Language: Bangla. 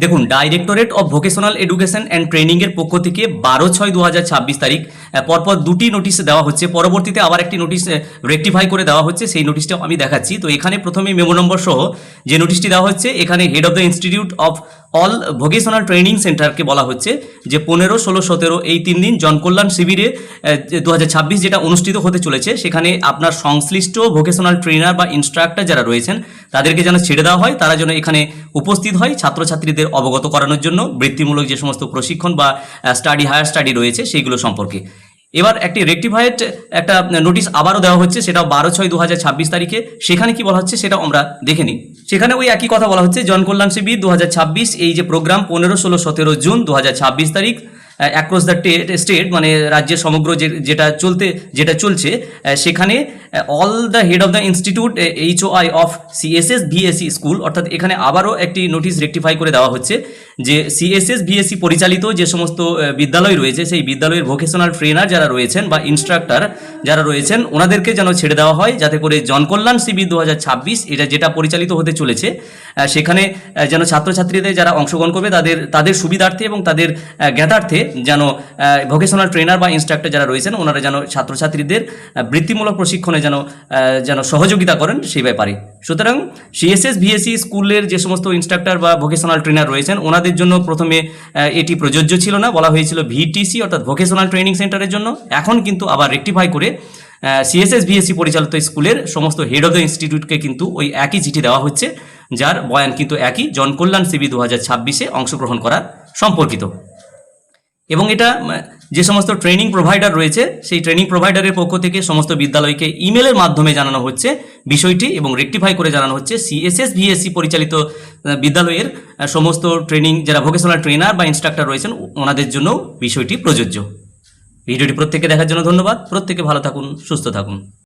দেখুন, directorate of vocational education and ট্রেনিংয়ের পক্ষ থেকে 12/6/2026 তারিখ পরপর দুটি নোটিশ দেওয়া হচ্ছে। পরবর্তীতে আবার একটি নোটিশ রেকটিফাই করে দেওয়া হচ্ছে, সেই নোটিশটাও আমি দেখাচ্ছি। তো এখানে প্রথমে মেমো নম্বর সহ যে নোটিশটি দেওয়া হচ্ছে, এখানে head of the institute of all vocational training সেন্টারকে বলা হচ্ছে যে 15, 16, 17 এই 3 দিন জনকল্যাণ শিবিরে 2026 যেটা অনুষ্ঠিত হতে চলেছে, সেখানে আপনার সংশ্লিষ্ট ভোকেশনাল ট্রেনার বা ইনস্ট্রাক্টর যারা রয়েছেন তাদেরকে যেন ছেড়ে দেওয়া হয়, তারা যেন এখানে উপস্থিত হয় ছাত্রছাত্রীদের অবগত করানোর জন্য বৃত্তিমূলক যে সমস্ত প্রশিক্ষণ বা হায়ার স্টাডি রয়েছে সেইগুলো সম্পর্কে। এবার একটি রেকটিফাইড একটা নোটিশ আবারও দেওয়া হচ্ছে, সেটাও 12/6/2026 তারিখে। সেখানে কি বলা হচ্ছে সেটাও আমরা দেখে নিই। সেখানে ওই একই কথা বলা হচ্ছে, জনকল্যাণ শিবির 2026 এই যে প্রোগ্রাম 15, 16, 17 জুন 2026 তারিখ অ্যাক্রস দ্য স্টেট, মানে রাজ্যের সমগ্র যেটা চলছে, সেখানে all the head of the institute HOI of CSS VSE school, অর্থাৎ এখানে আবারও একটি নোটিশ রেকটিফাই করে দেওয়া হচ্ছে যে CSS VSE পরিচালিত যে সমস্ত বিদ্যালয় রয়েছে, সেই বিদ্যালয়ের ভোকেশনাল ট্রেনার যারা রয়েছেন বা ইনস্ট্রাক্টর যারা রয়েছেন ওনাদেরকে যেন ছেড়ে দেওয়া হয়, যাতে করে জনকল্যাণ শিবির 2026 এটা যেটা পরিচালিত হতে চলেছে, সেখানে যেন ছাত্রছাত্রীদের যারা অংশগ্রহণ করবে তাদের সুবিধার্থে এবং তাদের জ্ঞাতার্থে যেন ভোকেশনাল ট্রেনার বা ইনস্ট্রাক্টর যারা রয়েছেন ওনারা যেন ছাত্রছাত্রীদের বৃত্তিমূলক প্রশিক্ষণে যেন সহযোগিতা করেন সেই ব্যাপারে। সুতরাং CSS VSE স্কুলের যে সমস্ত ইনস্ট্রাক্টর বা ভোকেশনাল ট্রেনার রয়েছেন ওনাদের জন্য প্রথমে এটি প্রযোজ্য ছিল না, বলা হয়েছিল VTC অর্থাৎ ভোকেশনাল ট্রেনিং সেন্টারের জন্য। এখন কিন্তু আবার রেকটিফাই করে CSS VSE পরিচালিত স্কুলের সমস্ত হেড অফ দ্য ইনস্টিটিউটকে কিন্তু ওই একই চিঠি দেওয়া হচ্ছে, যার বয়ান কিন্তু একই, জনকল্যাণ শিবির 2026 অংশগ্রহণ করা সম্পর্কিত। এবং এটা যে সমস্ত ট্রেনিং প্রোভাইডার রয়েছে সেই ট্রেনিং প্রোভাইডারের পক্ষ থেকে সমস্ত বিদ্যালয়কে ইমেলের মাধ্যমে জানানো হচ্ছে বিষয়টি, এবং রেকটিফাই করে জানানো হচ্ছে CSS VSE পরিচালিত বিদ্যালয়ের সমস্ত ট্রেনিং যারা ভোকেশনাল ট্রেনার বা ইনস্ট্রাক্টর রয়েছেন ওনাদের জন্য বিষয়টি প্রযোজ্য। ভিডিওটি প্রত্যেকে দেখার জন্য ধন্যবাদ। প্রত্যেকে ভালো থাকুন, সুস্থ থাকুন।